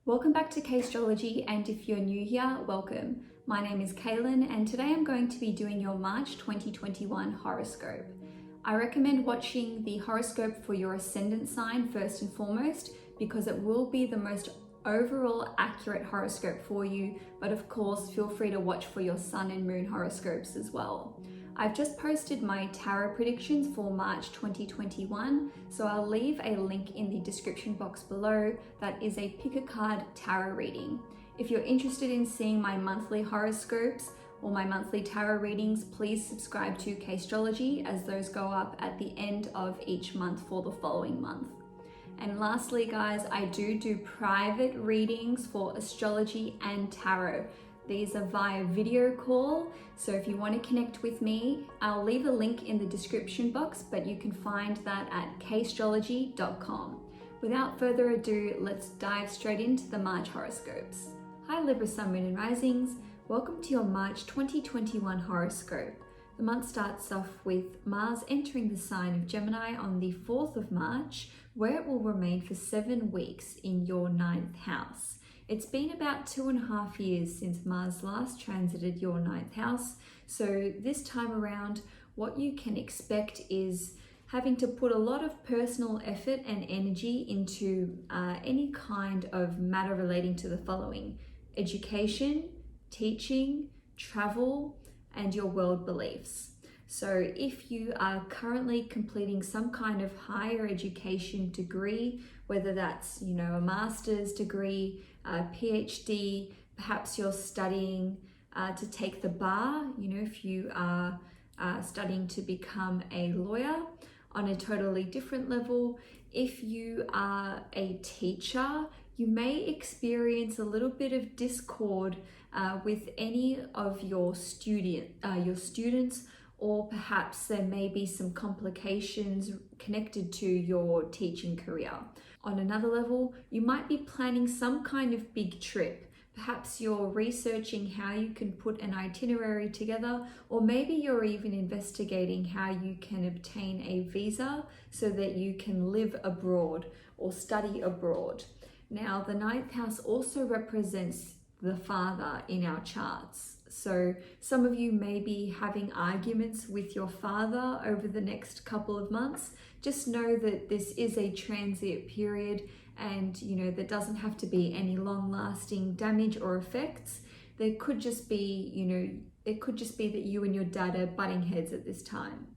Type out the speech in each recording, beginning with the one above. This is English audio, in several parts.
Welcome back to CAISTROLOGY, and if you're new here, welcome. My name is Cailin, and today I'm going to be doing your March 2021 horoscope. I recommend watching the horoscope for your ascendant sign first and foremost, because it will be the most overall accurate horoscope for you, but of course feel free to watch for your sun and moon horoscopes as well. I've just posted my tarot predictions for March 2021, so I'll leave a link in the description box below. That is a pick a card tarot reading. If you're interested in seeing my monthly horoscopes or my monthly tarot readings, please subscribe to CAISTROLOGY, as those go up at the end of each month for the following month. And lastly, guys, I do private readings for astrology and tarot. These are via video call, so if you want to connect with me, I'll leave a link in the description box, but you can find that at caistrology.com. Without further ado, let's dive straight into the March horoscopes. Hi Libra Sun, Moon and Risings. Welcome to your March 2021 horoscope. The month starts off with Mars entering the sign of Gemini on the 4th of March, where it will remain for 7 weeks in your 9th house. It's been about 2.5 years since Mars last transited your 9th house, so this time around, what you can expect is having to put a lot of personal effort and energy into any kind of matter relating to the following: education, teaching, travel, and your world beliefs. So if you are currently completing some kind of higher education degree, whether that's, a master's degree, a PhD, perhaps you're studying to take the bar, if you are studying to become a lawyer on a totally different level. If you are a teacher, you may experience a little bit of discord with any of your students, or perhaps there may be some complications connected to your teaching career. On another level, you might be planning some kind of big trip. Perhaps you're researching how you can put an itinerary together, or maybe you're even investigating how you can obtain a visa so that you can live abroad or study abroad. Now, the 9th house also represents the father in our charts. So some of you may be having arguments with your father over the next couple of months. Just know that this is a transient period, and there doesn't have to be any long-lasting damage or effects. There could just be, it could just be that you and your dad are butting heads at this time.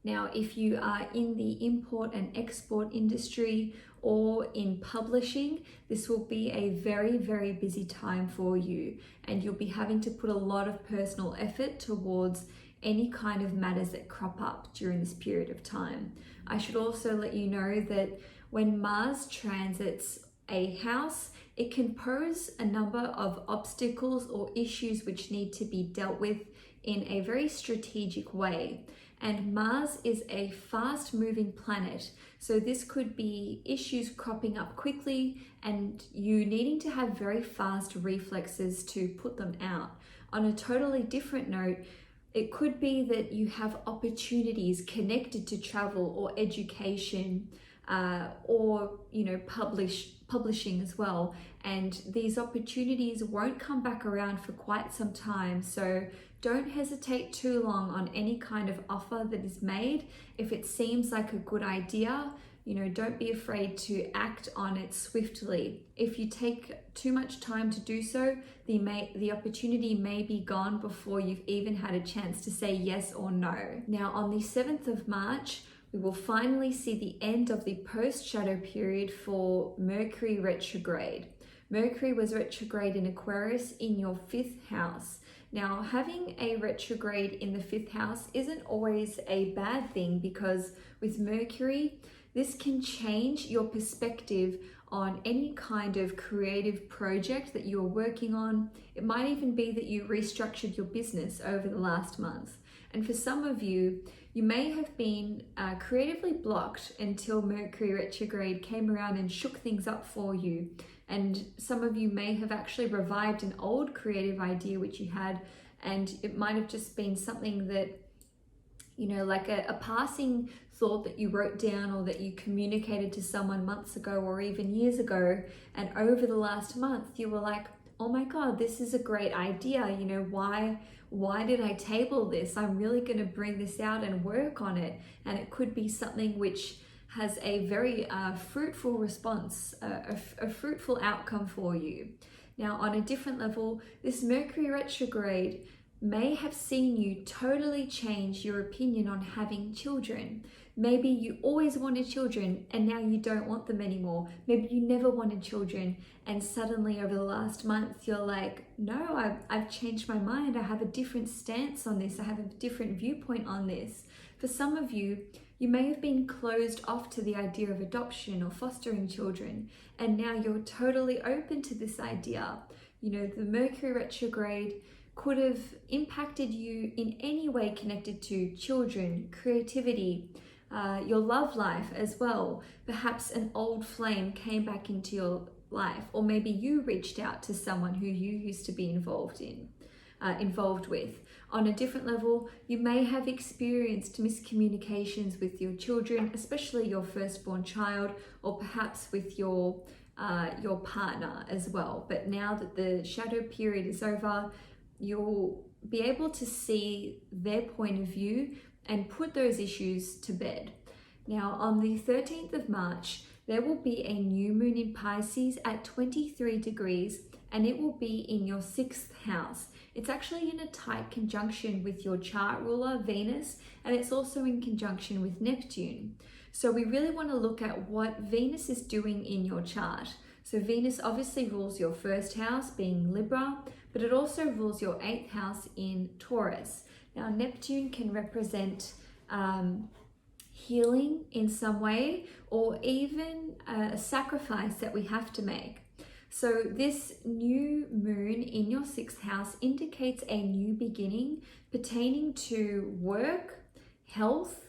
Now, if you are in the import and export industry or in publishing, this will be a very, very busy time for you, and you'll be having to put a lot of personal effort towards any kind of matters that crop up during this period of time. I should also let you know that when Mars transits a house, it can pose a number of obstacles or issues which need to be dealt with in a very strategic way. And Mars is a fast-moving planet, so this could be issues cropping up quickly and you needing to have very fast reflexes to put them out. On a totally different note, it could be that you have opportunities connected to travel or education, or publishing as well, and these opportunities won't come back around for quite some time. So don't hesitate too long on any kind of offer that is made. If it seems like a good idea, don't be afraid to act on it swiftly. If you take too much time to do so, the opportunity may be gone before you've even had a chance to say yes or no. Now, on the 7th of March, we will finally see the end of the post-shadow period for Mercury retrograde. Mercury was retrograde in Aquarius in your 5th house. Now, having a retrograde in the 5th house isn't always a bad thing, because with Mercury, this can change your perspective on any kind of creative project that you're working on. It might even be that you restructured your business over the last month. And for some of you, you may have been creatively blocked until Mercury retrograde came around and shook things up for you. And some of you may have actually revived an old creative idea which you had, and it might have just been something that, like a passing thought that you wrote down or that you communicated to someone months ago or even years ago, and over the last month you were like, oh my God, this is a great idea. You know, why did I table this? I'm really going to bring this out and work on it. And it could be something which has a very fruitful response, a fruitful outcome for you. Now, on a different level, this Mercury retrograde may have seen you totally change your opinion on having children. Maybe you always wanted children and now you don't want them anymore. Maybe you never wanted children and suddenly over the last month you're like, no, I've changed my mind. I have a different stance on this. I have a different viewpoint on this. For some of you, you may have been closed off to the idea of adoption or fostering children, and now you're totally open to this idea. You know, the Mercury retrograde could have impacted you in any way connected to children, creativity, your love life as well. Perhaps an old flame came back into your life, or maybe you reached out to someone who you used to be involved with. On a different level, you may have experienced miscommunications with your children, especially your firstborn child, or perhaps with your partner as well. But now that the shadow period is over, you'll be able to see their point of view and put those issues to bed. Now, on the 13th of March, there will be a new moon in Pisces at 23 degrees, and it will be in your 6th house. It's actually in a tight conjunction with your chart ruler, Venus, and it's also in conjunction with Neptune. So we really want to look at what Venus is doing in your chart. So Venus obviously rules your 1st house, being Libra, but it also rules your 8th house in Taurus. Now, Neptune can represent healing in some way, or even a sacrifice that we have to make. So this new moon in your 6th house indicates a new beginning pertaining to work, health,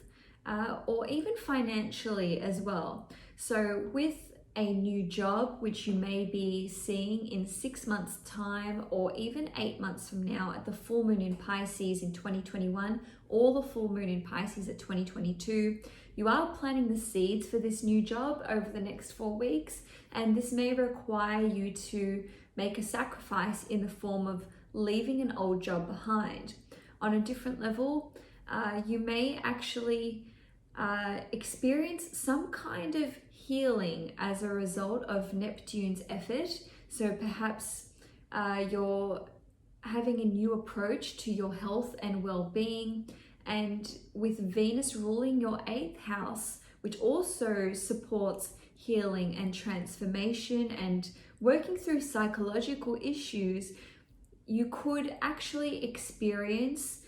or even financially as well. So with a new job, which you may be seeing in 6 months' time, or even 8 months from now at the full moon in Pisces in 2021, or the full moon in Pisces at 2022, you are planting the seeds for this new job over the next 4 weeks, and this may require you to make a sacrifice in the form of leaving an old job behind. On a different level, you may actually experience some kind of healing as a result of Neptune's effort. So perhaps you're having a new approach to your health and well-being, and with Venus ruling your 8th house, which also supports healing and transformation and working through psychological issues, you could actually experience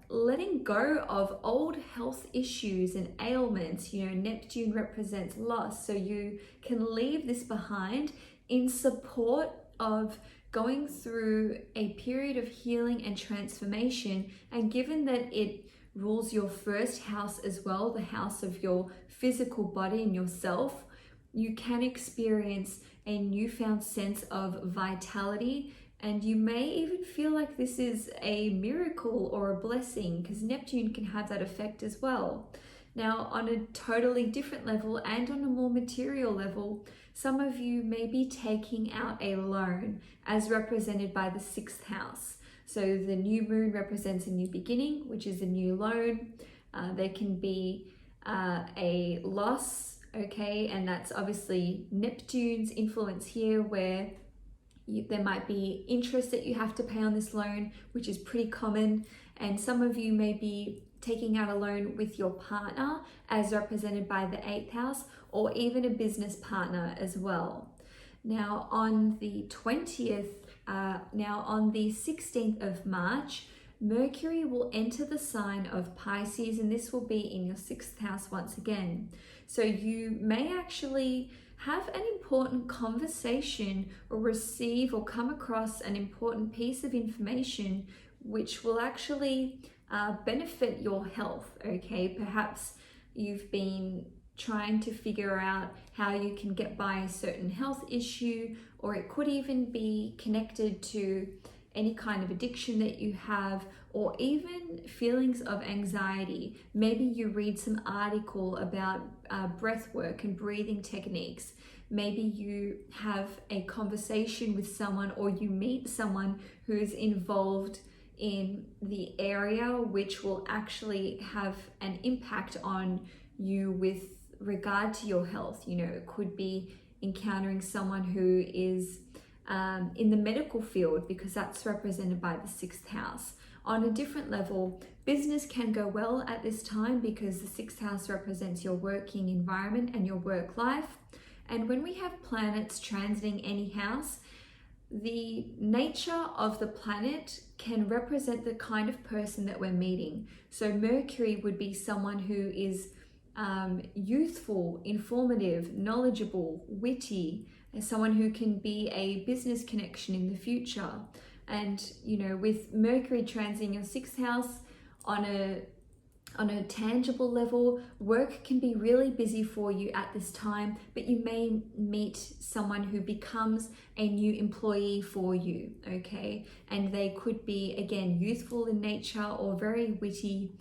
letting go of old health issues and ailments. You know, Neptune represents loss, so you can leave this behind in support of going through a period of healing and transformation. And given that it rules your 1st house as well, the house of your physical body and yourself, you can experience a newfound sense of vitality. And you may even feel like this is a miracle or a blessing, because Neptune can have that effect as well. Now, on a totally different level and on a more material level, some of you may be taking out a loan as represented by the 6th house. So the new moon represents a new beginning, which is a new loan. There can be a loss, okay, and that's obviously Neptune's influence here, where there might be interest that you have to pay on this loan, which is pretty common. And some of you may be taking out a loan with your partner as represented by the 8th house, or even a business partner as well. Now on the 16th of March, Mercury will enter the sign of Pisces, and this will be in your 6th house once again. So you may actually have an important conversation or receive or come across an important piece of information which will actually benefit your health, okay? Perhaps you've been trying to figure out how you can get by a certain health issue, or it could even be connected to any kind of addiction that you have, or even feelings of anxiety. Maybe you read some article about breath work and breathing techniques. Maybe you have a conversation with someone, or you meet someone who's involved in the area, which will actually have an impact on you with regard to your health. You know, it could be encountering someone who is in the medical field, because that's represented by the 6th house. On a different level, business can go well at this time because the 6th house represents your working environment and your work life. And when we have planets transiting any house, the nature of the planet can represent the kind of person that we're meeting. So Mercury would be someone who is youthful, informative, knowledgeable, witty, as someone who can be a business connection in the future. And you know, with Mercury transiting your 6th house, on a tangible level, work can be really busy for you at this time, but you may meet someone who becomes a new employee for you, okay? And they could be, again, youthful in nature, or very witty,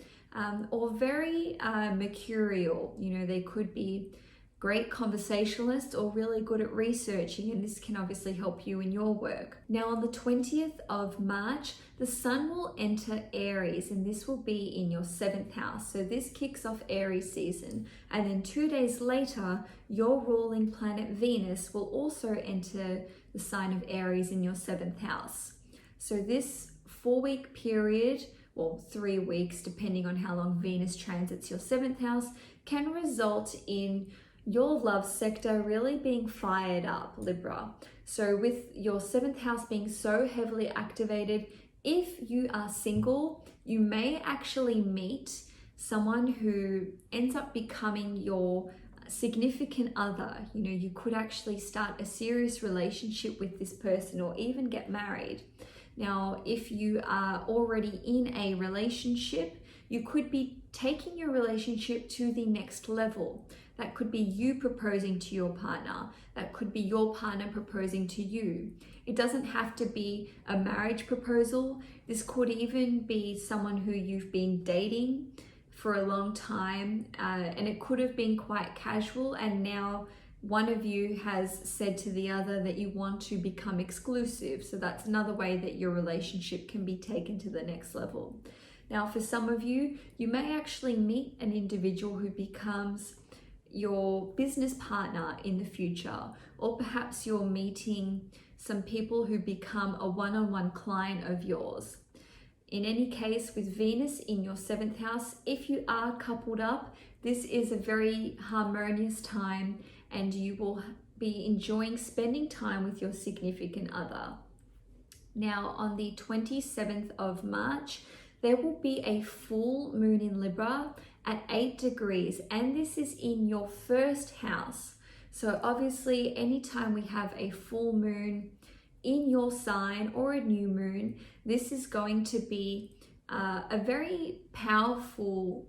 or very mercurial. You know, they could be great conversationalists or really good at researching, and this can obviously help you in your work. Now on the 20th of March, the Sun will enter Aries, and this will be in your 7th house. So this kicks off Aries season. And then 2 days later, your ruling planet Venus will also enter the sign of Aries in your 7th house. So this 4-week period, or 3 weeks, depending on how long Venus transits your 7th house, can result in your love sector really being fired up, Libra. So with your 7th house being so heavily activated, if you are single, you may actually meet someone who ends up becoming your significant other. You know, you could actually start a serious relationship with this person, or even get married. Now, if you are already in a relationship, you could be taking your relationship to the next level. That could be you proposing to your partner. That could be your partner proposing to you. It doesn't have to be a marriage proposal. This could even be someone who you've been dating for a long time, and it could have been quite casual, and now one of you has said to the other that you want to become exclusive. So that's another way that your relationship can be taken to the next level. Now, for some of you, you may actually meet an individual who becomes your business partner in the future, or perhaps you're meeting some people who become a one-on-one client of yours. In any case, with Venus in your 7th house, if you are coupled up, this is a very harmonious time, and you will be enjoying spending time with your significant other. Now, on the 27th of March, there will be a full moon in Libra at 8 degrees, and this is in your 1st house. So obviously, anytime we have a full moon in your sign, or a new moon, this is going to be a very powerful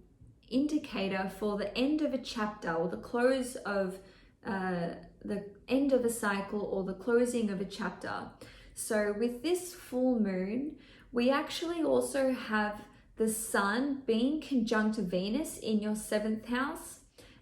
indicator for the end of a chapter, or the close of the end of a cycle, or the closing of a chapter. So with this full moon, we actually also have the Sun being conjunct Venus in your 7th house,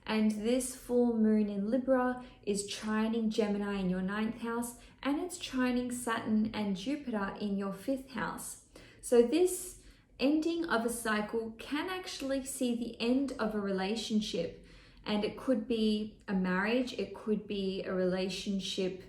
and this full moon in Libra is trining Gemini in your 9th house, and it's trining Saturn and Jupiter in your 5th house. So this ending of a cycle can actually see the end of a relationship, and it could be a marriage, it could be a relationship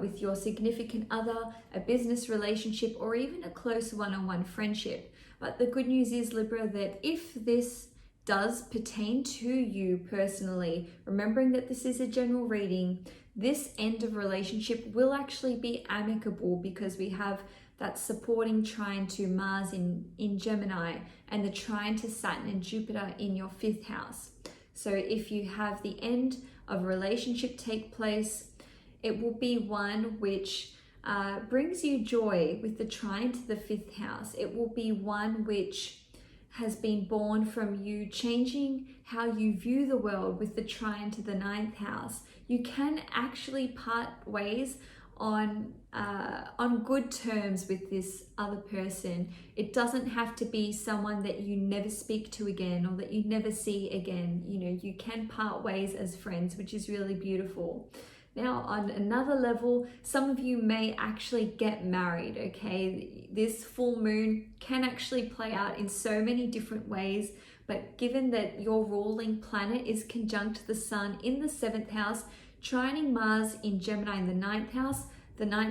with your significant other, a business relationship, or even a close one-on-one friendship. But the good news is, Libra, that if this does pertain to you personally, remembering that this is a general reading, this end of relationship will actually be amicable, because we have that supporting trine to Mars in Gemini, and the trine to Saturn and Jupiter in your 5th house. So if you have the end of a relationship take place, it will be one which brings you joy with the trine to the 5th house. It will be one which has been born from you changing how you view the world with the trine to the 9th house. You can actually part ways on good terms with this other person. It doesn't have to be someone that you never speak to again or that you never see again. You know, you can part ways as friends, which is really beautiful. Now, on another level, some of you may actually get married, okay? This full moon can actually play out in so many different ways, but given that your ruling planet is conjunct the sun in the 7th house, trining Mars in Gemini in the ninth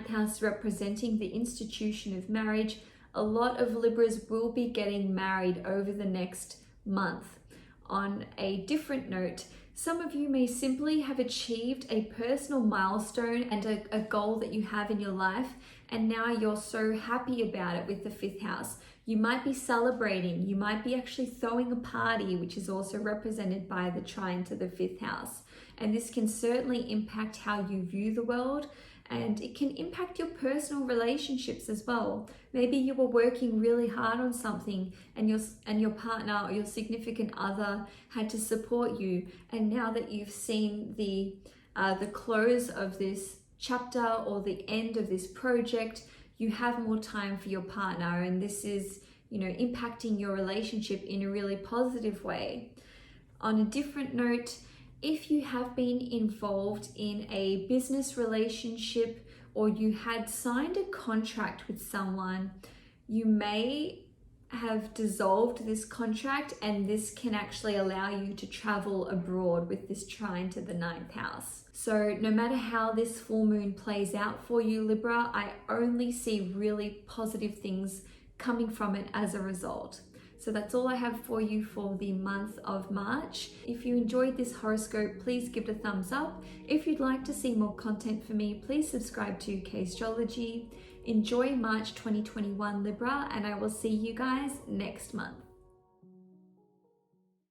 house representing the institution of marriage, a lot of Libras will be getting married over the next month. On a different note, some of you may simply have achieved a personal milestone and a goal that you have in your life, and now you're so happy about it with the 5th house. You might be celebrating, you might be actually throwing a party, which is also represented by the trine to the 5th house. And this can certainly impact how you view the world, and it can impact your personal relationships as well. Maybe you were working really hard on something and your partner or your significant other had to support you, and now that you've seen the close of this chapter or the end of this project, you have more time for your partner, and this is, you know, impacting your relationship in a really positive way. On a different note, if you have been involved in a business relationship or you had signed a contract with someone, you may have dissolved this contract, and this can actually allow you to travel abroad with this trine to the 9th house. So no matter how this full moon plays out for you, Libra, I only see really positive things coming from it as a result. So that's all I have for you for the month of March. If you enjoyed this horoscope, please give it a thumbs up. If you'd like to see more content from me, please subscribe to CAISTROLOGY. Enjoy March 2021, Libra, and I will see you guys next month.